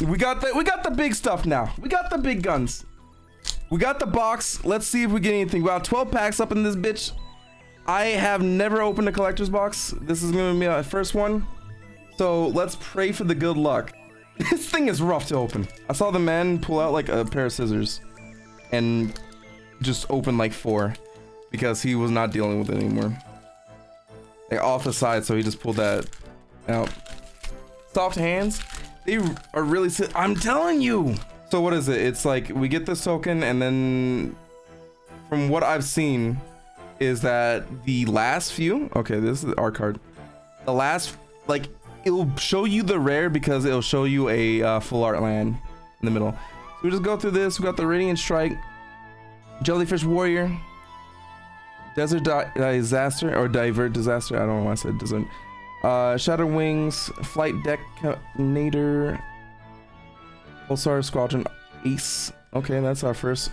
We got the big stuff now. We got the big guns. We got the box. Let's see if we get anything. We got 12 packs up in this bitch. I have never opened a collector's box. This is gonna be my first one. So let's pray for the good luck. This thing is rough to open. I saw the man pull out like a pair of scissors and just open like 4 because he was not dealing with it anymore. Like off the side, so he just pulled that out. Soft hands. They are really, I'm telling you. So what is it? It's like we get this token, and then from what I've seen is that the last few, okay, this is our card. The last, like, it'll show you the rare because it'll show you a full art land in the middle. So we just go through this. We got the Radiant Strike, Jellyfish Warrior, Desert Disaster or Divert Disaster. I don't know why I said desert. Shadow Wings, Flight Detonator, Pulsar Squadron Ace. Okay, that's our first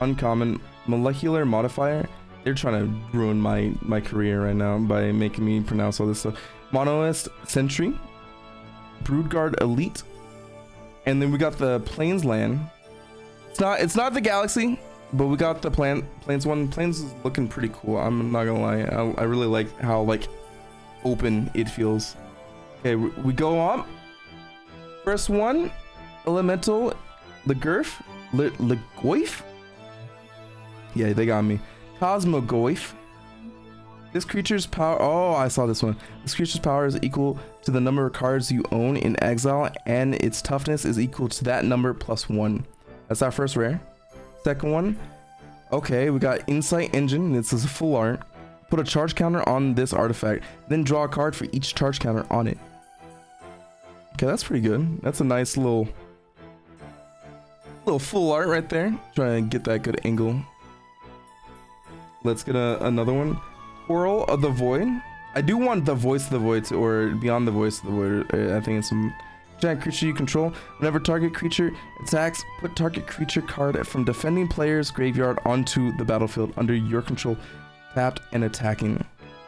uncommon. Molecular Modifier. They're trying to ruin my career right now by making me pronounce all this stuff. Monoist Sentry, Broodguard Elite, and then we got the Plains Land. It's not the Galaxy, but we got the Plains one. Plains is looking pretty cool. I'm not gonna lie. I really like how like open it feels. Okay, we go on. First one, Elemental Legoif. Legoif? Yeah, they got me. Cosmogoif. This creature's power, oh, I saw this one. This creature's power is equal to the number of cards you own in exile, and its toughness is equal to that number +1. That's our first rare. Second one, okay, we got Insight Engine. This is a full art. Put a charge counter on this artifact, then draw a card for each charge counter on it. Okay, that's pretty good. That's a nice little full art right there. Trying to get that good angle. Let's get another one. Coral of the Void. I do want the Voice of the Void or Beyond the Voice of the Void. I think it's some giant creature you control. Whenever target creature attacks, put target creature card from defending player's graveyard onto the battlefield under your control, tapped and attacking.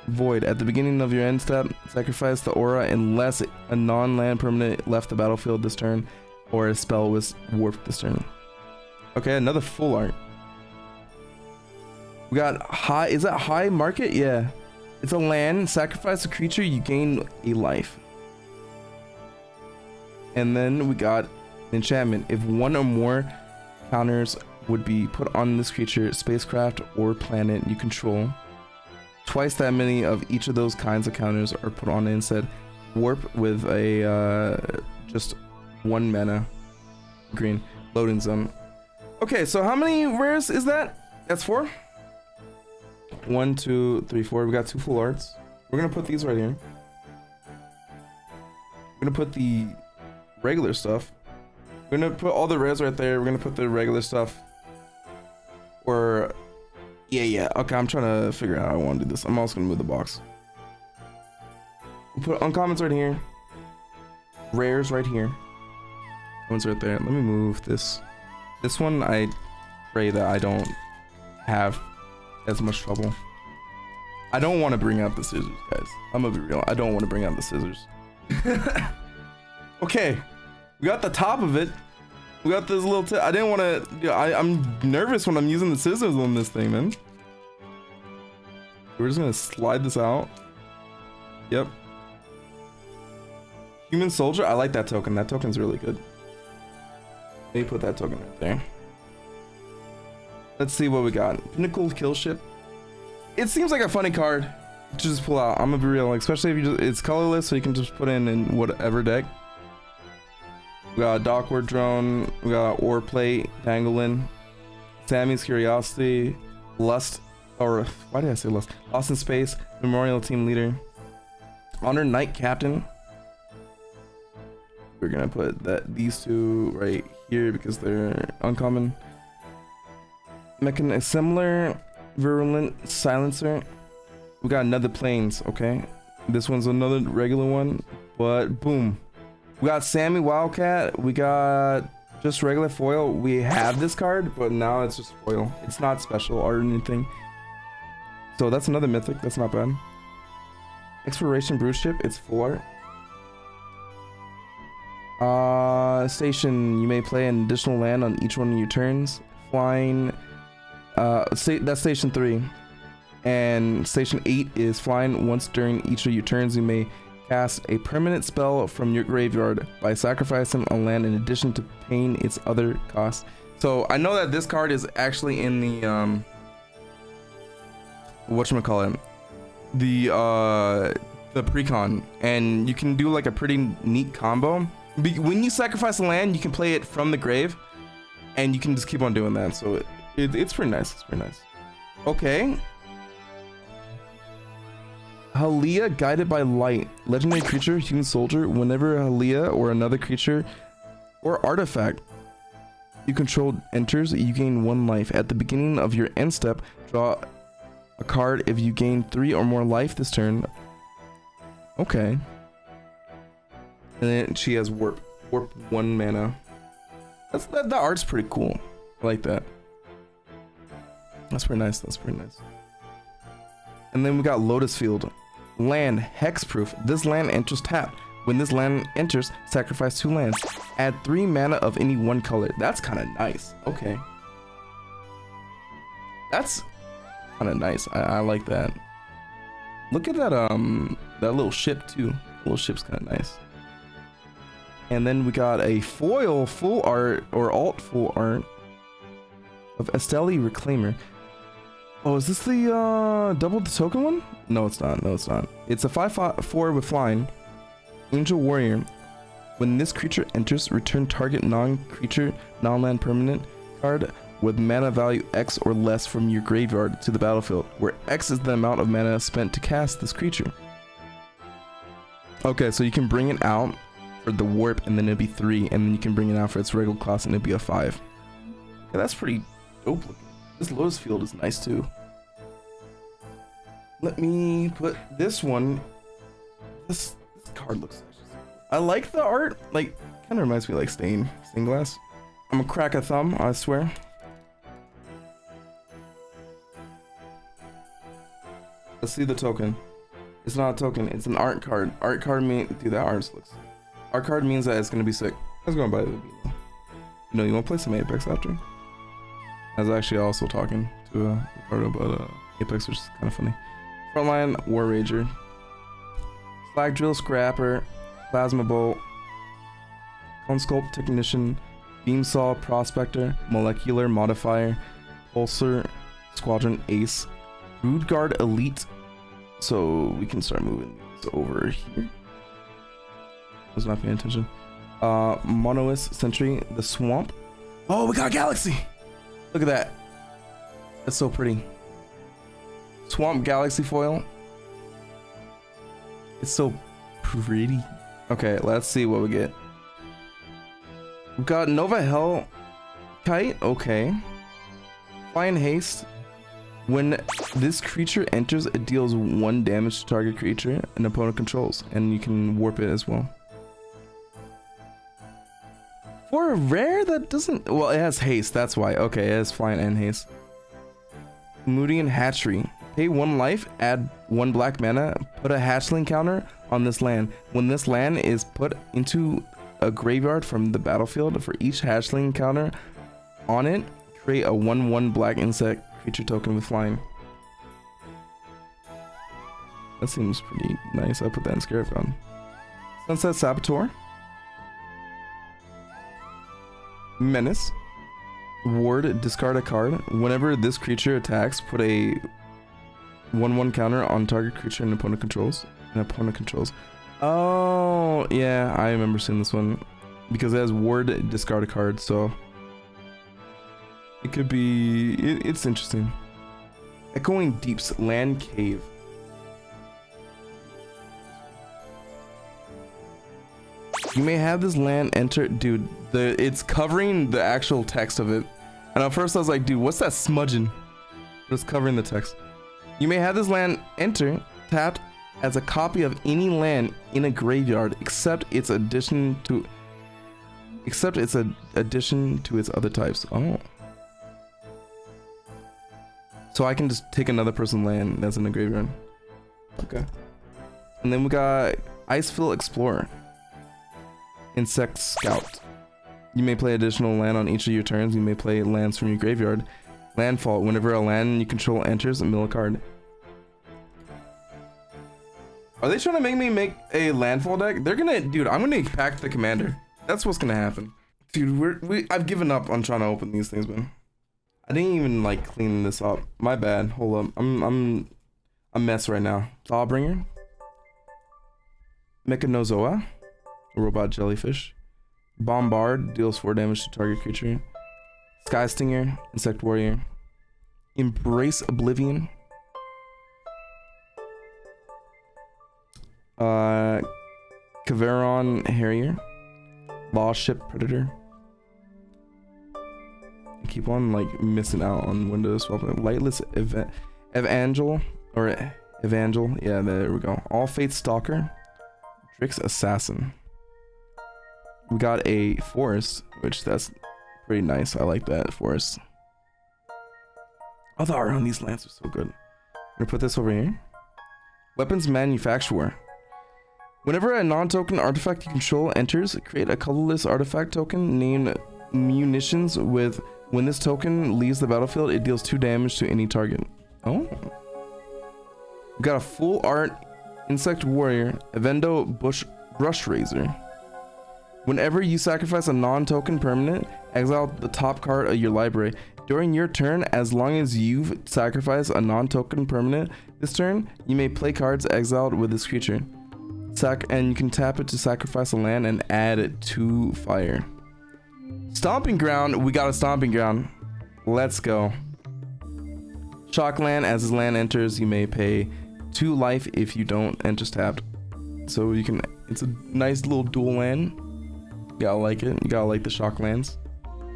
Void. At the beginning of your end step, sacrifice the aura unless a non-land permanent left the battlefield this turn or a spell was warped this turn. Okay, another full art. We got high, is that high market? Yeah. It's a land, sacrifice a creature, you gain a life. And then we got enchantment. If one or more counters would be put on this creature, spacecraft or planet you control, twice that many of each of those kinds of counters are put on it instead. Warp with a just 1 mana green loading zone. Okay, so how many rares is that? That's 4. 1, 2, 3, 4. We got 2 full arts. We're gonna put these right here. We're gonna put the regular stuff. We're gonna put all the rares right there. We're gonna put the regular stuff. Or yeah. Okay, I'm trying to figure out how I want to do this. I'm also gonna move the box. We'll put uncommons right here. Rares right here. One's right there. Let me move this. This one, I pray that I don't have as much trouble. I don't want to bring out the scissors, guys. I'm gonna be real. I don't want to bring out the scissors. Okay, we got the top of it. We got this little tip. I didn't want to. I'm nervous when I'm using the scissors on this thing, man. We're just gonna slide this out. Yep. Human Soldier. I like that token. That token's really good. Let me put that token right there. Let's see what we got. Pinnacle Kill Ship. It seems like a funny card to just pull out. I'm gonna be real, like, especially if you just, it's colorless, so you can just put in whatever deck. We got Dockward Drone. We got Ore Plate, Tangolin, Sammy's Curiosity, Lust, or why did I say Lust? Lost in Space, Memorial Team Leader, Honored Knight Captain. We're gonna put these 2 right here because they're uncommon. Assembler, Virulent Silencer. We got another Plains, okay? This one's another regular one, but boom. We got Sammy Wildcat. We got just regular foil. We have this card, but now it's just foil. It's not special art or anything. So that's another mythic. That's not bad. Exploration Brood Ship. It's full art. Station. You may play an additional land on each one of your turns. Flying. That's station 3. And station 8 is flying. Once during each of your turns, you may cast a permanent spell from your graveyard by sacrificing a land in addition to paying its other costs. So I know that this card is actually in the whatchamacallit, the precon, and you can do like a pretty neat combo. When you sacrifice a land, you can play it from the grave, and you can just keep on doing that. So it's pretty nice. It's pretty nice. Okay. Halia, Guided by Light. Legendary creature, human soldier. Whenever Halia or another creature or artifact you control enters, you gain 1 life. At the beginning of your end step, draw a card if you gain 3 or more life this turn. Okay. And then she has warp 1 mana. That art's pretty cool. I like that. That's pretty nice. That's pretty nice. And then we got Lotus Field. Land, hexproof. This land enters tapped. When this land enters, sacrifice 2 lands. Add 3 mana of any 1 color. That's kind of nice. Okay. That's kind of nice. I like that. Look at that that little ship too. The little ship's kind of nice. And then we got a foil full art or alt full art of Esteli Reclaimer. Oh, is this the double the token one? No, it's not. No, it's not. It's a 5/4 with flying. Angel Warrior. When this creature enters, return target non-creature, non-land permanent card with mana value X or less from your graveyard to the battlefield, where X is the amount of mana spent to cast this creature. Okay, so you can bring it out for the warp, and then it'd be 3, and then you can bring it out for its regular class, and it'd be a 5. Okay, that's pretty dope looking. This Lotus Field is nice too. Let me put this one. This card looks nice. I like the art. Like, kind of reminds me of like stained glass. I'm gonna crack a thumb, I swear. Let's see the token. It's not a token. It's an art card. Art card mean, dude, that art looks. Art card means that it's gonna be sick. I was gonna buy the. You know, you wanna play some Apex after? I was actually also talking to Ricardo about Apex, which is kind of funny. Frontline War Rager, Slag Drill Scrapper, Plasma Bolt, Cone Sculpt Technician, Beam Saw Prospector, Molecular Modifier, Pulsar Squadron Ace, Brood Guard Elite. So we can start moving these over here. I was not paying attention. Monois Sentry, the Swamp. Oh, we got Galaxy. Look at that. That's so pretty. Swamp Galaxy foil. It's so pretty. Okay, let's see what we get. We've got Nova Hell Kite. Okay. Flying Haste. When this creature enters, it deals 1 damage to target creature an opponent controls, and you can warp it as well. For a rare that doesn't, well, it has haste, that's why. Okay, it has flying and haste. Moodian Hatchery. Pay 1 life, add 1 black mana, put a hatchling counter on this land. When this land is put into a graveyard from the battlefield, for each hatchling counter on it, create a 1/1 black insect creature token with flying. That seems pretty nice. I put that in Scarifon. Sunset Saboteur. Menace. Ward, discard a card. Whenever this creature attacks, put a 1/1 counter on target creature an opponent controls. Oh, yeah, I remember seeing this one. Because it has Ward, discard a card, so it could be, it's interesting. Echoing Deeps, Land Cave. You may have this land enter, dude, it's covering the actual text of it. And at first I was like, dude, what's that smudging? It's covering the text. You may have this land enter, tapped as a copy of any land in a graveyard, except its addition to its other types. Oh. So I can just take another person's land that's in the graveyard. Okay. And then we got Icefield Explorer. Insect Scout. You may play additional land on each of your turns. You may play lands from your graveyard. Landfall. Whenever a land you control enters, mill a card. Are they trying to make me make a landfall deck? They're gonna, dude, I'm gonna pack the commander. That's what's gonna happen. Dude, I've given up on trying to open these things, man. I didn't even like clean this up. My bad. Hold up. I'm a mess right now. Thawbringer. Mechanozoa. Robot jellyfish. Bombard deals 4 damage to target creature. Sky Stinger. Insect Warrior. Embrace Oblivion. Caveron Harrier. Lost Ship Predator. I keep on like missing out on Windows. Lightless Evangel or Evangel. Yeah, there we go. All Fate Stalker. Drix Assassin. We got a forest, which that's pretty nice. I like that forest. Oh, the art on these lands are so good. I'm gonna put this over here. Weapons Manufacturer. Whenever a non-token artifact you control enters, create a colorless artifact token named Munitions with. When this token leaves the battlefield, it deals 2 damage to any target. Oh. We got a full art Insect Warrior, Evendo Brush Razor. Whenever you sacrifice a non-token permanent, exile the top card of your library. During your turn, as long as you've sacrificed a non-token permanent this turn, you may play cards exiled with this creature. And you can tap it to sacrifice a land and add it to fire. Stomping Ground. We got a Stomping Ground. Let's go. Shock land. As his land enters, you may pay 2 life if you don't and just tapped. So you can. It's a nice little dual land. You gotta like it. You gotta like the shock lands.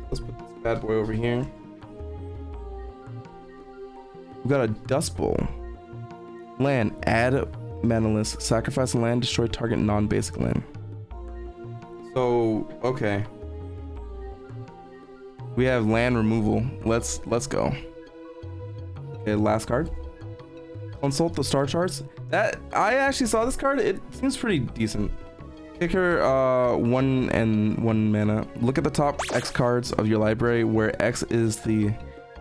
Let's put this bad boy over here. We got a Dust Bowl. Land. Add Manaless. Sacrifice a land. Destroy target non-basic land. So okay. We have land removal. Let's go. Okay, last card. Consult the star charts. That I actually saw this card. It seems pretty decent. Kicker 1 and 1 mana. Look at the top X cards of your library where X is the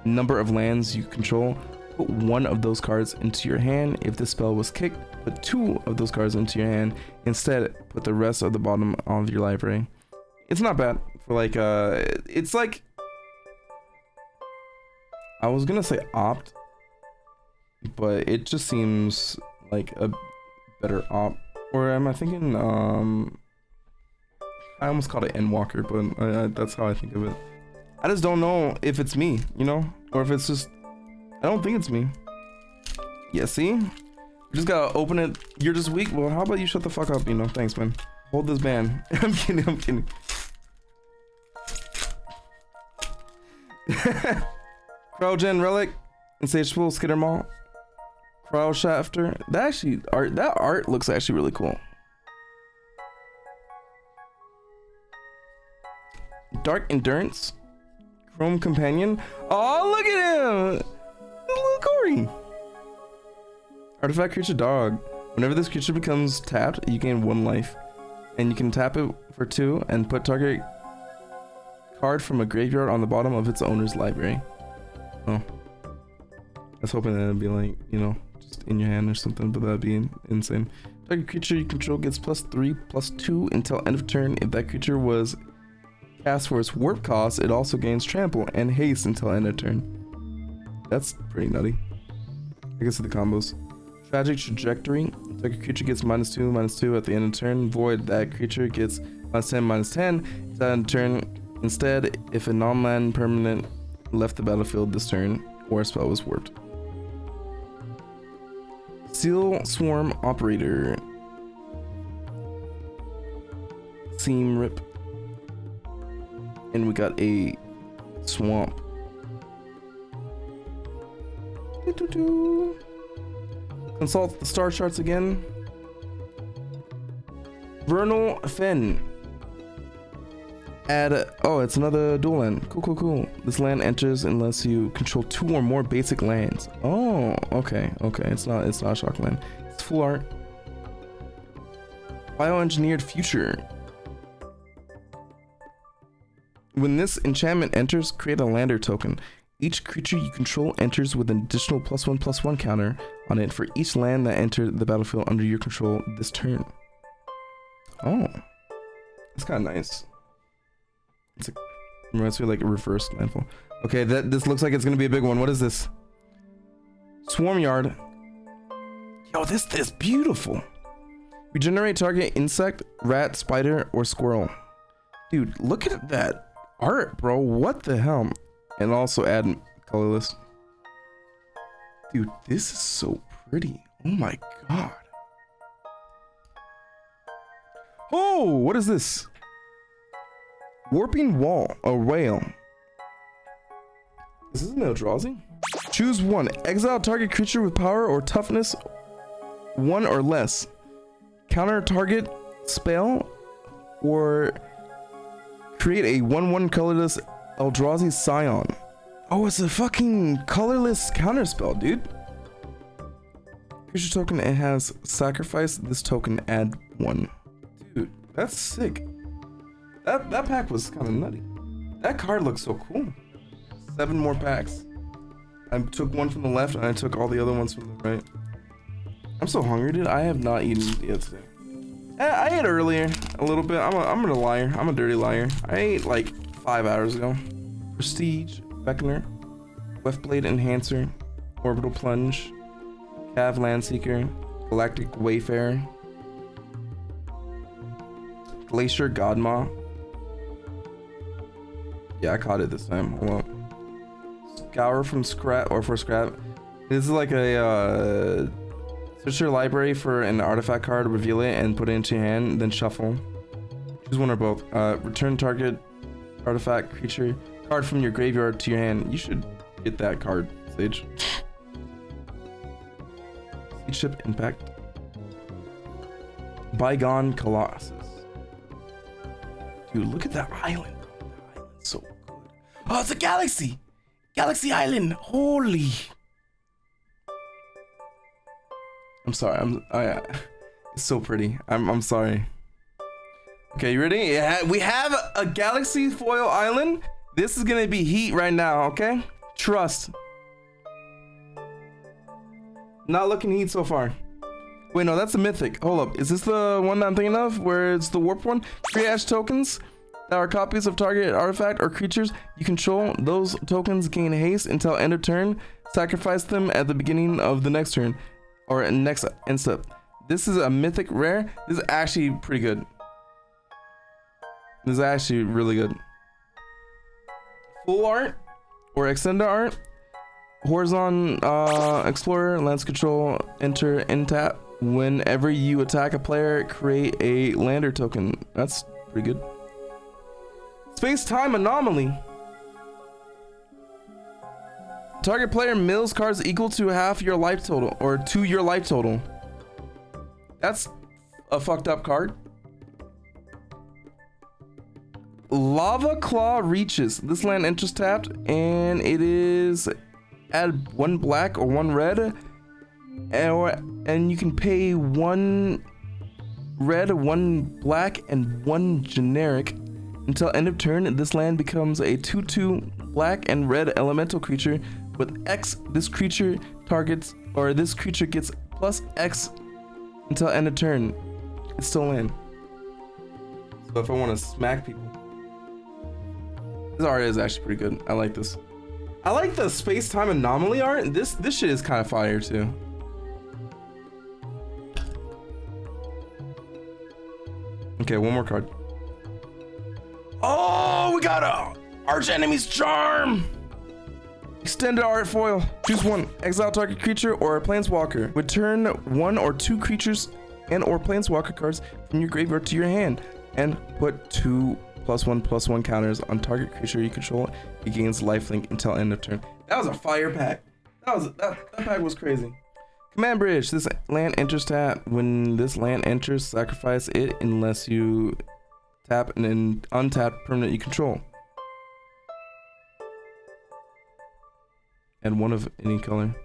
number of lands you control. Put 1 of those cards into your hand. If the spell was kicked, put 2 of those cards into your hand. Instead, put the rest of the bottom of your library. It's not bad for like it's like, I was gonna say opt, but it just seems like a better opt. Or am I thinking I almost called it Endwalker, but that's how I think of it. I just don't know if it's me, you know, or if it's just, I don't think it's me. Yeah, see, you just gotta open it. You're just weak. Well, how about you shut the fuck up, you know? Thanks, man. Hold this ban. I'm kidding. Crowgen Relic, Insatiable Skittermaw, Crow Shafter. That art looks actually really cool. Dark Endurance, Chrome Companion. Oh, look at him! Little Corey. Artifact Creature Dog. Whenever this creature becomes tapped, you gain 1 life. And you can tap it for 2 and put target card from a graveyard on the bottom of its owner's library. Oh. I was hoping that it'd be like, you know, just in your hand or something, but that'd be insane. Target creature you control gets +3/+2 until end of turn. If that creature was cast for its warp cost, it also gains trample and haste until end of turn. That's pretty nutty. I guess the combos. Tragic Trajectory. Target creature gets -2/-2 at the end of turn. Void. That creature gets -10/-10 at the end of turn. Instead, if a non-land permanent left the battlefield this turn or a spell was warped. Seal Swarm Operator. Seam Rip. And we got a Swamp. Consult the star charts again. Vernal Fen. Oh, it's another dual land. Cool. This land enters unless you control 2 or more basic lands. Oh, okay. It's not a shock land. It's full art. Bioengineered Future. When this enchantment enters, create a lander token. Each creature you control enters with an additional +1/+1 counter on it for each land that entered the battlefield under your control this turn. Oh, that's kind of nice. It's like, reminds me of like a reverse landfall. Okay, this looks like it's gonna be a big one. What is this? Swarm Yard. Yo, this is beautiful. Regenerate target insect, rat, spider, or squirrel. Dude, look at that art, bro. What the hell? And also add colorless. Dude, this is so pretty. Oh my god. Oh, what is this? Warping Wall, a whale. Is this an Eldrazi? Choose one. Exile target creature with power or toughness 1 or less. Counter target spell or create a 1/1 colorless Eldrazi Scion. Oh, it's a fucking colorless counter spell, dude. Creature token, it has sacrifice this token, add 1. Dude, that's sick. That pack was kind of nutty. That card looks so cool. 7 more packs. I took one from the left and I took all the other ones from the right. I'm so hungry, dude. I have not eaten yet today. I ate earlier a little bit. I'm a liar. I'm a dirty liar. I ate like 5 hours ago. Prestige, Beckoner, Weftblade Enhancer, Orbital Plunge, Cav Landseeker, Galactic Wayfarer, Glacier Godmaw. Yeah, I caught it this time. Hold on. Scour from scrap or for scrap. This is like a search your library for an artifact card, reveal it, and put it into your hand, then shuffle. Choose one or both. Return target artifact creature card from your graveyard to your hand. You should get that card, Sage. Seed Ship Impact. Bygone Colossus. Dude, look at that island. That island's so good. Oh, it's a galaxy! Galaxy Island! Holy! I'm sorry. It's so pretty. I'm sorry. Okay, you ready? Yeah, we have a Galaxy Foil Island. This is gonna be heat right now, okay? Trust. Not looking heat so far. Wait, no, that's a mythic. Hold up. Is this the one that I'm thinking of? Where it's the warp one? Create ash tokens that are copies of target artifact or creatures you control. Those tokens gain haste until end of turn. Sacrifice them at the beginning of the next turn. Or next end step. This is a mythic rare. This is actually pretty good. This is actually really good. Full art or extended art. Horizon Explorer, Lance Control, enter end tap. Whenever you attack a player, create a lander token. That's pretty good. Space-time anomaly. Target player mills cards equal to half your life total, or to your life total. That's a fucked up card. Lava Claw Reaches. This land enters tapped, and it is add 1 black or 1 red, and you can pay 1 red, 1 black, and 1 generic. Until end of turn, this land becomes a 2/2 black and red elemental creature with X. This creature targets, or this creature gets plus X until end of turn. It's still land. So if I want to smack people, this art is actually pretty good. I like this. I like the space-time anomaly art. This shit is kind of fire too. Okay, one more card. Oh, we got a Arch Enemy's Charm. Extended art foil. Choose one. Exile target creature or a planeswalker. Return 1 or 2 creatures and or planeswalker cards from your graveyard to your hand, and put 2 +1/+1 counters on target creature you control. It gains lifelink until end of turn. That was a fire pack. That pack was crazy. Command Bridge. This land enters tap. When this land enters, sacrifice it unless you tap and untap permanent you control. And 1 of any color.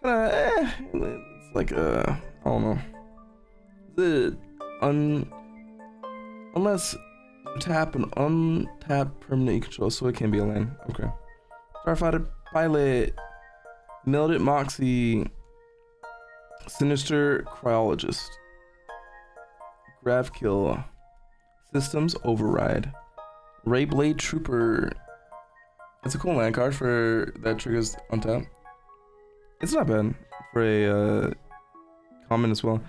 It's like a, I don't know. Unless Tap an untapped permanent you control, so it can be a land. Okay. Starfighter Pilot. Melted Moxie. Sinister Cryologist. Grav Kill. Systems Override. Rayblade Trooper. It's a cool land card for that triggers on tap. It's not bad for a common as well.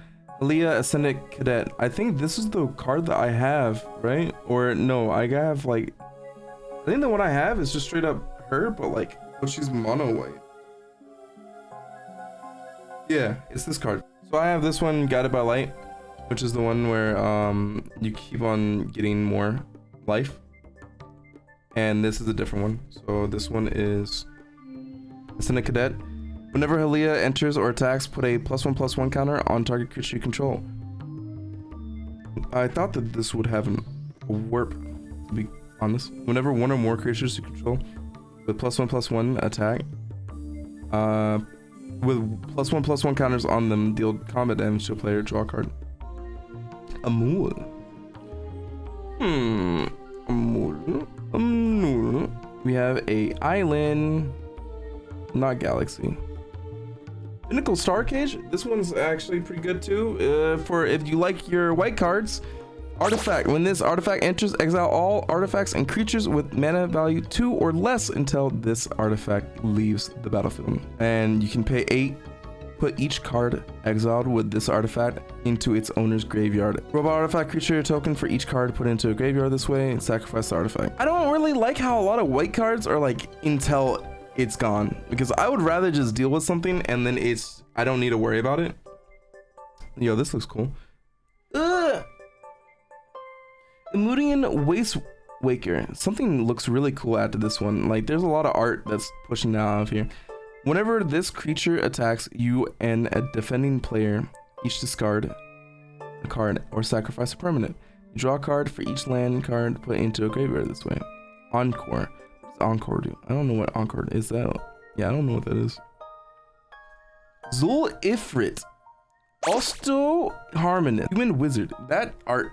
Aaliyah Ascendant Cadet. I think this is the card that I have, right? Or no, I have like, I think the one I have is just straight up her, but like, oh, she's mono white. Yeah, it's this card. So I have this one, Guided by Light, which is the one where you keep on getting more life. And this is a different one. So this one is Ascendant Cadet. Whenever Halia enters or attacks, put a +1/+1 counter on target creature you control. I thought that this would have a warp, to be honest. Whenever one or more creatures you control with +1/+1 attack, with +1/+1 counters on them, deal combat damage to a player, draw a card. Amul. Amul. We have a island, not galaxy. Pinnacle Star Cage. This one's actually pretty good too. For if you like your white cards. Artifact. When this artifact enters, exile all artifacts and creatures with mana value 2 or less until this artifact leaves the battlefield. And you can pay 8. Put each card exiled with this artifact into its owner's graveyard. Robot artifact creature token for each card put into a graveyard this way and sacrifice the artifact. I don't really like how a lot of white cards are like until it's gone, because I would rather just deal with something and then I don't need to worry about it. Yo, this looks cool. Emudian Waste Waker. Something looks really cool after this one. Like there's a lot of art that's pushing out of here. Whenever this creature attacks you and a defending player, each discard a card or sacrifice a permanent. You draw a card for each land card put into a graveyard this way. Encore. What does Encore do? I don't know what Encore is. That? Yeah, I don't know what that is. Zul Ifrit. Osto Harmonist. Human Wizard. That art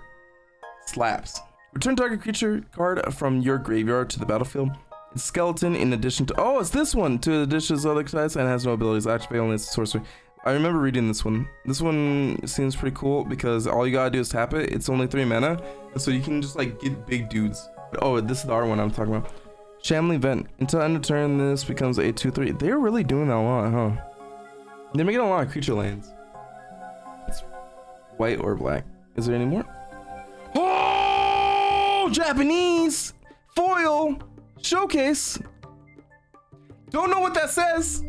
slaps. Return target creature card from your graveyard to the battlefield. It's skeleton in addition to, oh, it's this one, to addition to other types and has no abilities. Activate only as a sorcery. I remember reading this one. This one seems pretty cool because all you gotta do is tap it. It's only 3 mana, and so you can just like get big dudes. Oh, this is the R one I'm talking about. Shamley Vent. Until end of turn, this becomes a 2/3. They're really doing that a lot, huh? They're making a lot of creature lands. It's white or black. Is there any more? Oh, Japanese foil showcase. Don't know what that says.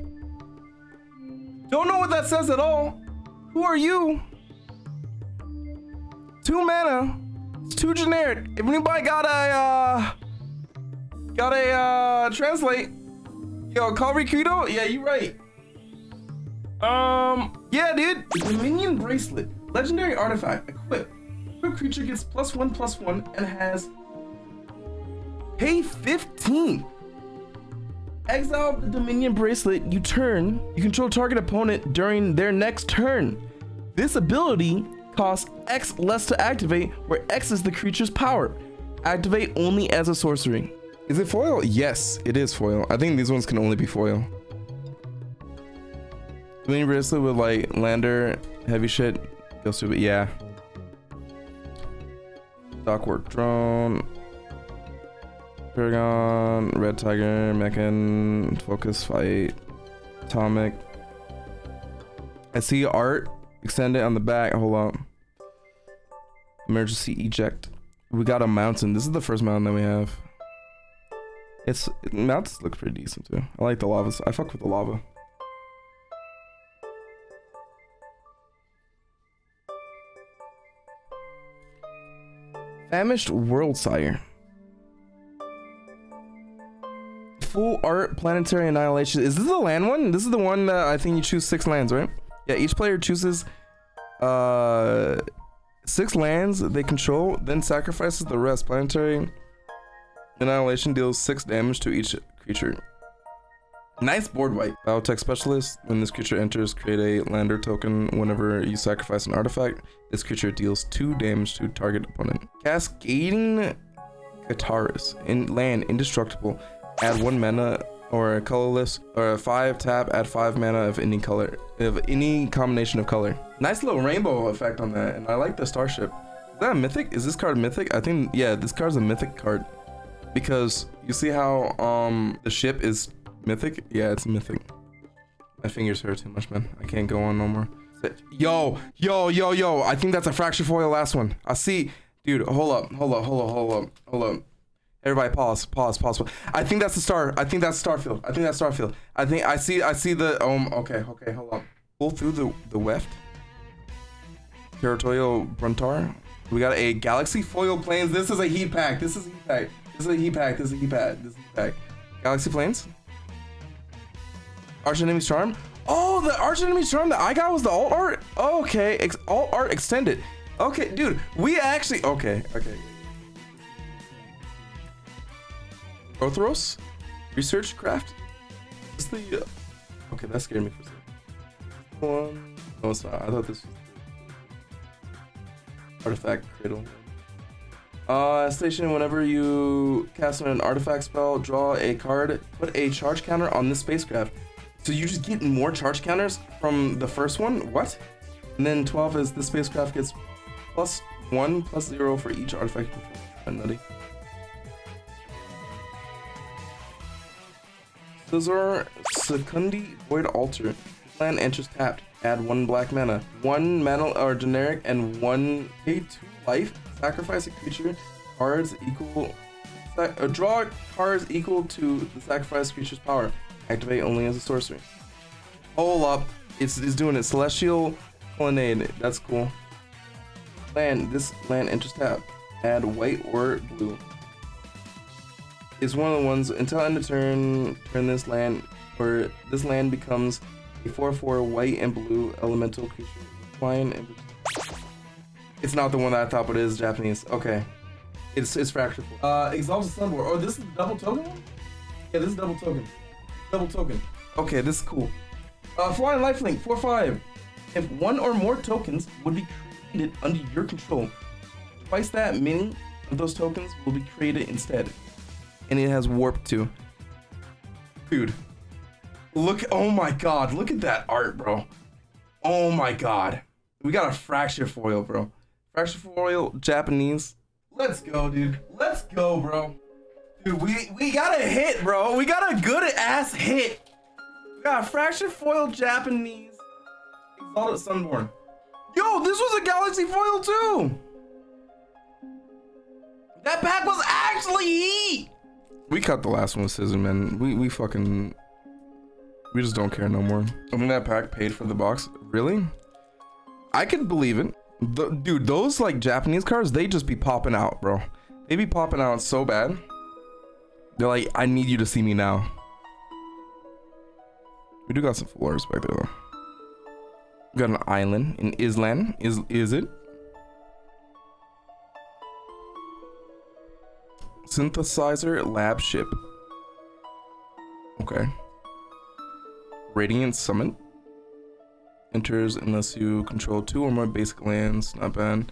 Don't know what that says at all. Who are you? 2 mana. It's too generic. If anybody got a translate, yo, call Rikudo. Yeah, you right. Yeah, dude. Dominion Bracelet. Legendary artifact. Equip. Equip creature gets +1/+1 and has pay 15. Exile the Dominion Bracelet. You control target opponent during their next turn. This ability costs X less to activate, where X is the creature's power. Activate only as a sorcery. Is it foil? Yes, it is foil. I think these ones can only be foil. Dominion Bracelet with like lander, heavy shit. Go stupid. Yeah. Dockwork Drone. Paragon, Red Tiger, Mechan, Focus Fight, Atomic. I see art. Extend it on the back. Hold on. Emergency Eject. We got a mountain. This is the first mountain that we have. Mountains look pretty decent too. I like the lava. I fuck with the lava. Famished Worldsire. Full art planetary annihilation. Is this the land one? This is the one that I think you choose 6 lands, right? Yeah, each player chooses 6 lands they control, then sacrifices the rest. Planetary annihilation deals 6 damage to each creature. Nice board wipe. Biotech Specialist. When this creature enters, create a lander token. Whenever you sacrifice an artifact, this creature deals 2 damage to target opponent. Cascading Kataris. In land, indestructible. Add 1 mana or colorless, or 5 tap, add 5 mana of any color, of any combination of color. Nice little rainbow effect on that, and I like the starship. Is that a mythic? Is this card mythic? I think, yeah, this card's a mythic card. Because you see how the ship is mythic? Yeah, it's mythic. My fingers hurt too much, man. I can't go on no more. Yo, I think that's a fracture foil last one. I see, dude, hold up. Everybody pause. I think that's the star. I think that's Starfield. I see the, okay, hold on. Pull through the weft. Territorial Bruntar. We got a Galaxy Foil Plains. This is a heat pack. Galaxy Plains. Arch Enemy's Charm. Oh, the Arch Enemy's Charm that I got was the alt art? Okay, alt art extended. Okay, dude, we actually, okay. Orthros? Research Craft? Is the, okay, that scared me for a second. No, it's not. I thought this was Artifact Cradle. Station, whenever you cast an artifact spell, draw a card, put a charge counter on this spacecraft. So you just get more charge counters from the first one? What? And then 12 is the spacecraft gets +1, +0 for each artifact. Nutty. Scizor Secundi Void Altar. Land enters tapped. Add 1 black mana. 1 mana or generic and 1 pay 2 life. Sacrifice a creature. Cards equal. Draw cards equal to the sacrificed creature's power. Activate only as a sorcery. Hold up. It's doing it. Celestial Colonnade. That's cool. Land. This land enters tap. Add white or blue. It's one of the ones until end of turn this land, or this land becomes a 4/4 white and blue elemental creature. Flying and it's not the one that I thought, but it is Japanese. Okay. It's Fracture. Exalted Sunboard. Oh, this is the double token one? Yeah, this is double token. Okay, this is cool. Flying Lifelink, 4/5. If 1 or more tokens would be created under your control, twice that many of those tokens will be created instead. And it has warp too. Dude. Look, oh my god, look at that art, bro. Oh my god. We got a fracture foil, bro. Fracture foil, Japanese. Let's go, dude. Let's go, bro. Dude, we got a hit, bro. We got a good ass hit. We got a fracture foil, Japanese. Exalted Sunborn. Yo, this was a Galaxy foil too. That pack was actually heat. We cut the last one with scissors, man. We fucking, we just don't care no more. I think that pack paid for the box. Really? I could believe it. Dude, those like Japanese cards, they just be popping out, bro. They be popping out so bad. They're like, I need you to see me now. We do got some full artists back there though. We got an island in Island. Is it? Synthesizer Lab Ship. Okay. Radiant Summit. Enters unless you control 2 or more basic lands. Not bad.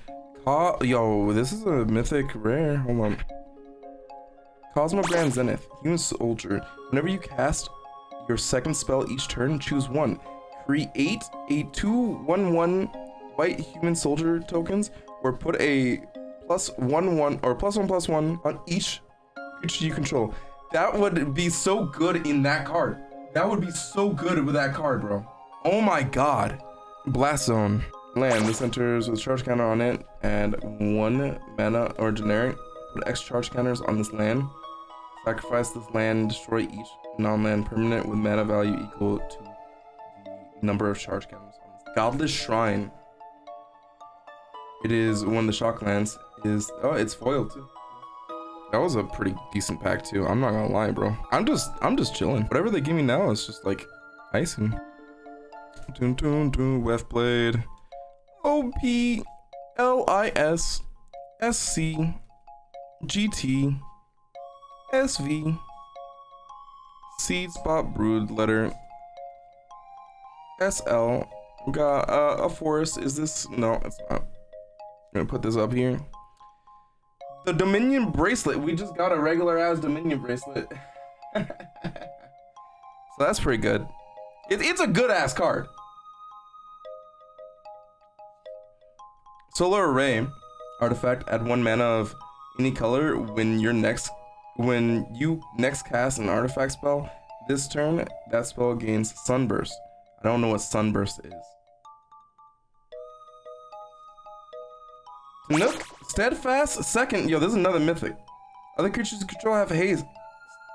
Yo, this is a mythic rare. Hold on. Cosmogrand Zenith. Human Soldier. Whenever you cast your second spell each turn, choose 1. Create a 2/1/1 white human soldier tokens, or put a +1/1 or +1/+1 on each creature you control. That would be so good in that card. That would be so good with that card, bro. Oh my god. Blast Zone. Land. This enters with a charge counter on it, and 1 mana or generic. Put X charge counters on this land. Sacrifice this land, destroy each non-land permanent with mana value equal to the number of charge counters on this. Godless Shrine. It is one of the shock lands. Is, oh, it's foiled too. That was a pretty decent pack too. I'm not gonna lie, bro. I'm just chilling. Whatever they give me now is just like icing. Weft Blade. OP LIS SC GT SV Seed Spot Brood Letter SL. We got a forest. Is this? No, it's not. I'm gonna put this up here. The Dominion bracelet. We just got a regular ass Dominion bracelet. So that's pretty good. It's a good ass card. Solar Array artifact, add 1 mana of any color when you next cast an artifact spell this turn. That spell gains Sunburst. I don't know what Sunburst is. Nope. Steadfast second. Yo, this is another mythic. Other creatures you control have haste.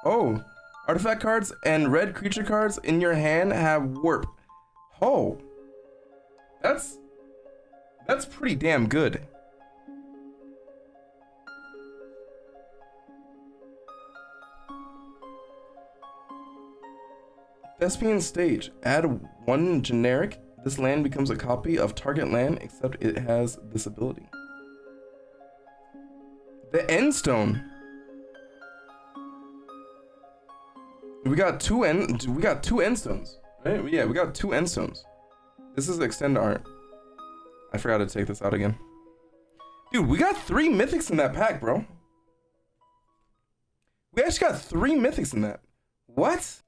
Oh, artifact cards and red creature cards in your hand have warp. Oh, that's pretty damn good. Thespian Stage. Add 1 generic. This land becomes a copy of target land, except it has this ability. The Endstone. We got two Endstones. Right? Yeah, we got 2 Endstones. This is extend art. I forgot to take this out again. Dude, we got 3 mythics in that pack, bro. We actually got 3 mythics in that. What?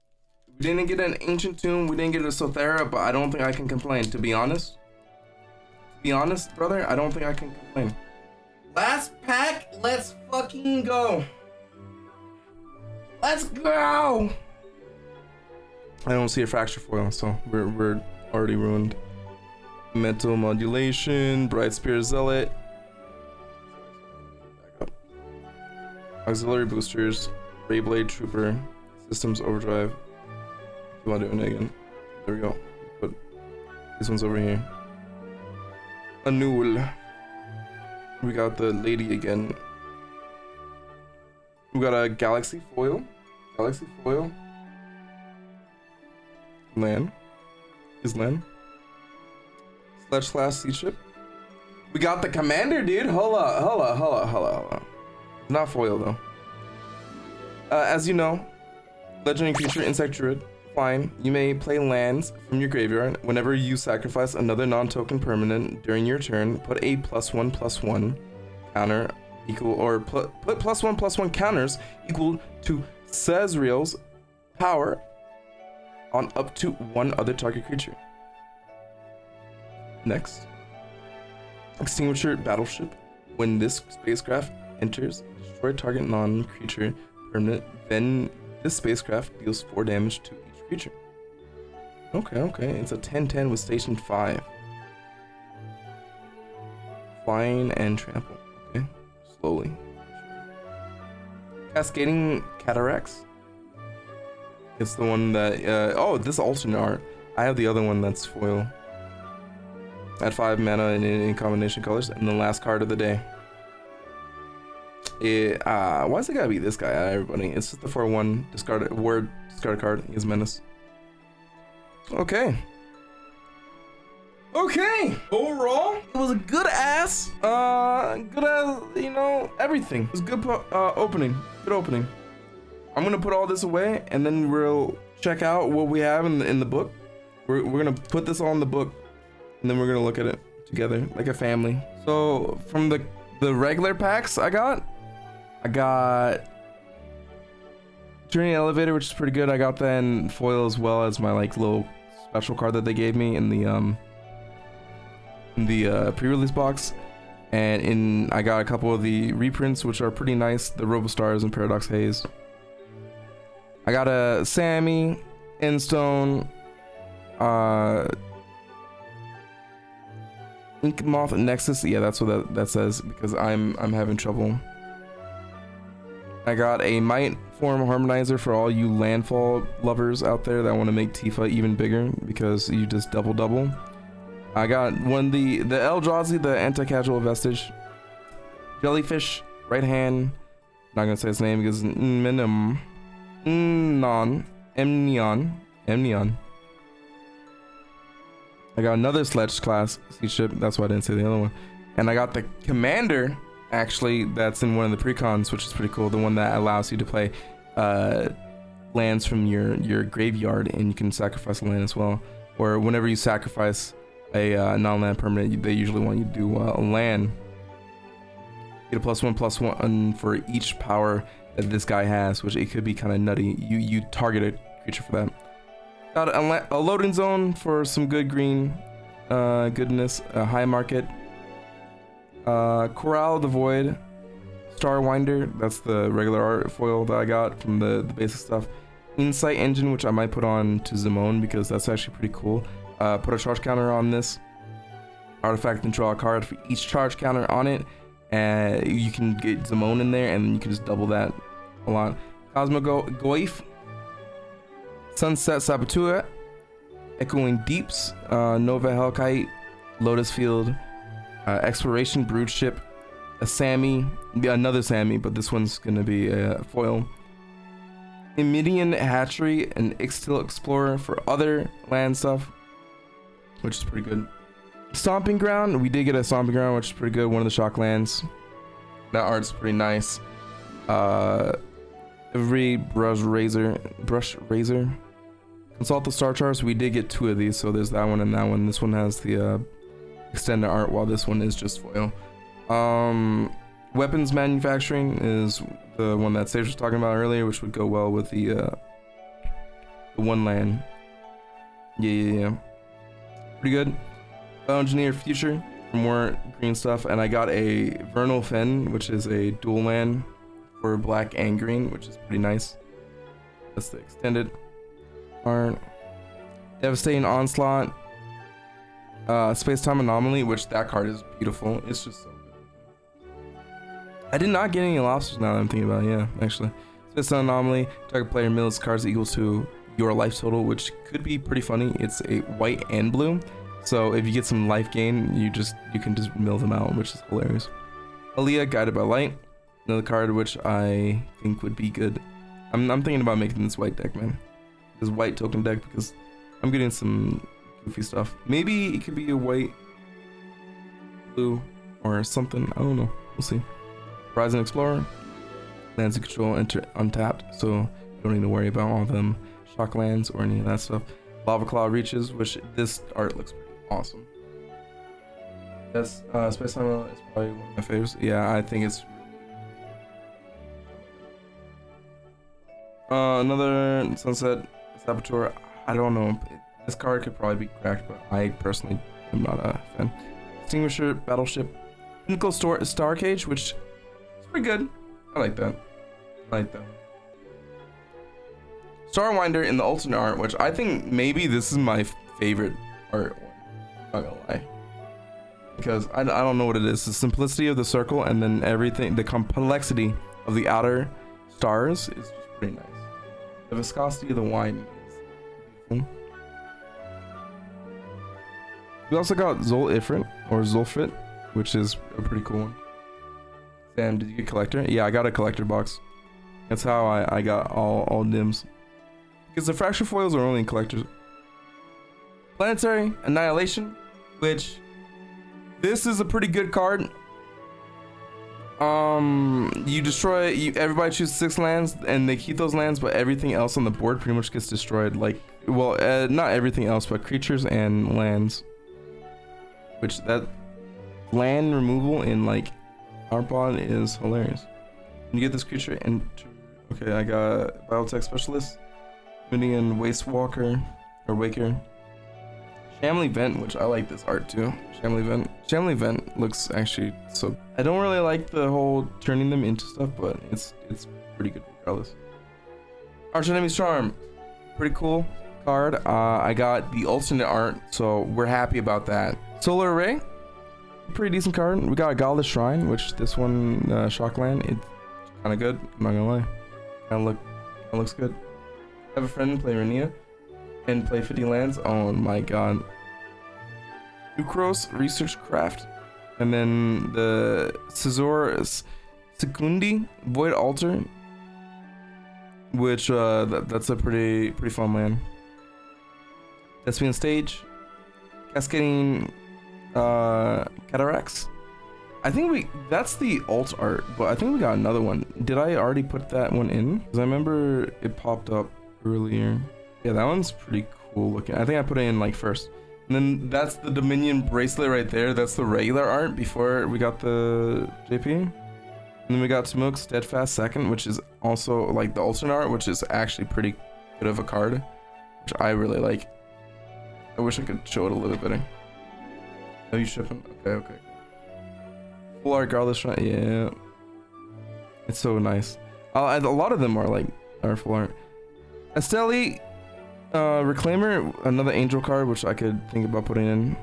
We didn't get an Ancient Tomb, we didn't get a Sothera, but I don't think I can complain, to be honest. To be honest, brother, I don't think I can complain. Last pack, let's fucking go. Let's go. I don't see a Fracture Foil, so we're already ruined. Mental Modulation, Bright Spear Zealot. Back up. Auxiliary Boosters, Rayblade Trooper, Systems Overdrive. If you want to do it again. There we go. Put these ones over here. Anul. We got the lady again. We got a Galaxy Foil. Galaxy Foil. Land. Is land. Sledge Slash Sea Ship. We got the Commander, dude. Holla. Not foil though. As you know, legendary creature, insect druid, flying. You may play lands from your graveyard. Whenever you sacrifice another non-token permanent during your turn, put a +1/+1 counter equal, or put +1/+1 counters equal to Sezreal's power on up to 1 other target creature. Next, Extinguisher Battleship. When this spacecraft enters, destroy target non-creature permanent, then this spacecraft deals 4 damage to each creature. Okay, it's a 10/10 with station 5. Flying and trample. Okay, slowly. Cascading Cataracts. It's the one that, oh, this alternate art. I have the other one that's foil. Add 5 mana in combination colors, and the last card of the day. Why's it gotta be this guy, everybody? It's just the 4/1 discard a card. He is Menace. Okay. Overall, it was a good ass, you know, everything. It was good opening. Good opening. I'm gonna put all this away, and then we'll check out what we have in the book. We're gonna put this all in the book, and then we're gonna look at it together like a family. So from the regular packs I got Journey Elevator, which is pretty good. I got that in foil as well as my like little special card that they gave me in the pre-release box, and I got a couple of the reprints which are pretty nice, the Robostars and Paradox Haze. I got a Sammy, Endstone, Ink Moth Nexus. Yeah, that's what that says, because I'm having trouble. I got a Might Form Harmonizer for all you landfall lovers out there that want to make Tifa even bigger, because you just double. I got the Eldrazi, the anti-casual vestige. Jellyfish, right hand. Not gonna say his name because Emneon. I got another Sledge class sea ship. That's why I didn't say the other one. And I got the Commander, actually, that's in one of the precons, which is pretty cool. The one that allows you to play lands from your graveyard, and you can sacrifice a land as well. Or whenever you sacrifice a non-land permanent, they usually want you to do a land. Get a +1/+1 for each power that this guy has, which it could be kind of nutty. You target a creature for that. Got a loading zone for some good green goodness. High market. Corral of the Void. Starwinder, that's the regular art foil that I got from the basic stuff. Insight Engine, which I might put on to Zimone because that's actually pretty cool. Put a charge counter on this artifact and draw a card for each charge counter on it. And you can get Zimone in there and then you can just double that a lot. Goif, Sunset Saboteur, Echoing Deeps, Nova Hellkite, Lotus Field, Exploration Brood Ship, a Sammy, another Sammy, but this one's gonna be a foil. Imidian Hatchery and Ixtil Explorer for other land stuff, which is pretty good. Stomping Ground, we did get a Stomping Ground, which is pretty good. One of the shock lands. That art's pretty nice. Every brush razor. Consult the star charts. We did get 2 of these, so there's that one and that one. This one has the extended art, while this one is just foil. Weapons manufacturing is the one that Sage was talking about earlier, which would go well with the one land. Yeah. Pretty good. Engineer Future for more green stuff, and I got a Vernal Fen, which is a dual land for black and green, which is pretty nice. That's the extended art. Devastating Onslaught. Space-Time Anomaly, which that card is beautiful. It's just so good. I did not get any lobsters now that I'm thinking about it. Yeah, actually. Space-Time Anomaly. Target player mills cards equal to your life total, which could be pretty funny. It's a white and blue. So if you get some life gain, you can just mill them out, which is hilarious. Aaliyah, Guided by Light. Another card which I think would be good. I'm thinking about making this white deck, man. This white token deck, because I'm getting some goofy stuff. Maybe it could be a white, blue, or something. I don't know. We'll see. Horizon Explorer. Lands you control enter untapped, so you don't need to worry about all them shock lands or any of that stuff. Lava Claw Reaches, which this art looks pretty awesome. That's Space Time is probably one of my favorites. Yeah, I think it's another Sunset Saboteur. I don't know. This card could probably be cracked, but I personally am not a fan. Extinguisher Battleship, Pinnacle Star Cage, which is pretty good. I like that. Starwinder in the alternate art, which I think maybe this is my favorite art one. I'm not gonna lie, because I don't know what it is. The simplicity of the circle and then everything, the complexity of the outer stars is just pretty nice. The viscosity of the wine is beautiful. We also got Zol Ifrit or Zulfit, which is a pretty cool one. Sam, did you get collector? Yeah, I got a collector box. That's how I got all dims. Because the fracture foils are only in collectors. Planetary Annihilation, which this is a pretty good card. You destroy, everybody chooses 6 lands and they keep those lands, but everything else on the board pretty much gets destroyed. Like, well, not everything else, but creatures and lands. Which that land removal in like Arbon is hilarious. When you get this creature and okay, I got Biotech Specialist, Indian Wastewalker or Waker, Shamley Vent, which I like this art too. Shamley Vent looks actually so. I don't really like the whole turning them into stuff, but it's pretty good regardless. Arch Enemy's Charm, pretty cool card. I got the alternate art, so we're happy about that. Solar Array, pretty decent card. We got a Godless Shrine, which this one Shockland, it's kind of good. I'm not gonna lie, kind of looks good. Have a friend play Renia and play 50 lands. Oh my god. Ukros Research Craft, and then the Scizor Secundi Void Altar, which that's a pretty fun land. Thespian Stage, Cascading Cataracts. I think that's the alt art, but I think we got another one. Did I already put that one in? Because I remember it popped up earlier. Yeah, that one's pretty cool looking. I think I put it in like first. And then that's the Dominion bracelet right there. That's the regular art before we got the JP. And then we got Smoke Steadfast second, which is also like the alternate art, which is actually pretty good of a card, which I really like. I wish I could show it a little bit better. Are you shipping? Okay. Full art Garlish, yeah. It's so nice. A lot of them are full art. Esteli, Reclaimer, another angel card, which I could think about putting in.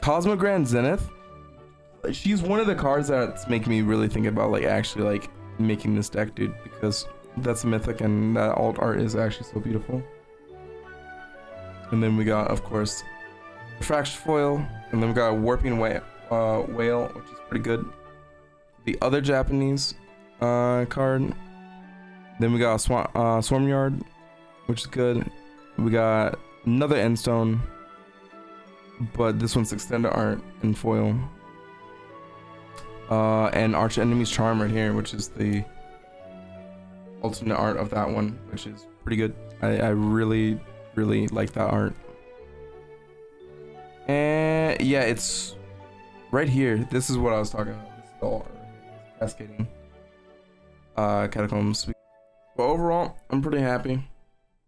Cosmogrand Zenith. She's one of the cards that's making me really think about like actually like making this deck, dude, because that's mythic and that alt art is actually so beautiful. And then we got, of course, Refraction Foil, and then we got a Warping Whale, which is pretty good. The other Japanese card. Then we got Swarmyard, which is good. We got another Endstone, but this one's extended art in foil. And Arch Enemy's Charm right here, which is the alternate art of that one, which is pretty good. I really like that art. And yeah, it's right here. This is what I was talking about. This is all art right here. Cascading Catacombs. But overall, I'm pretty happy.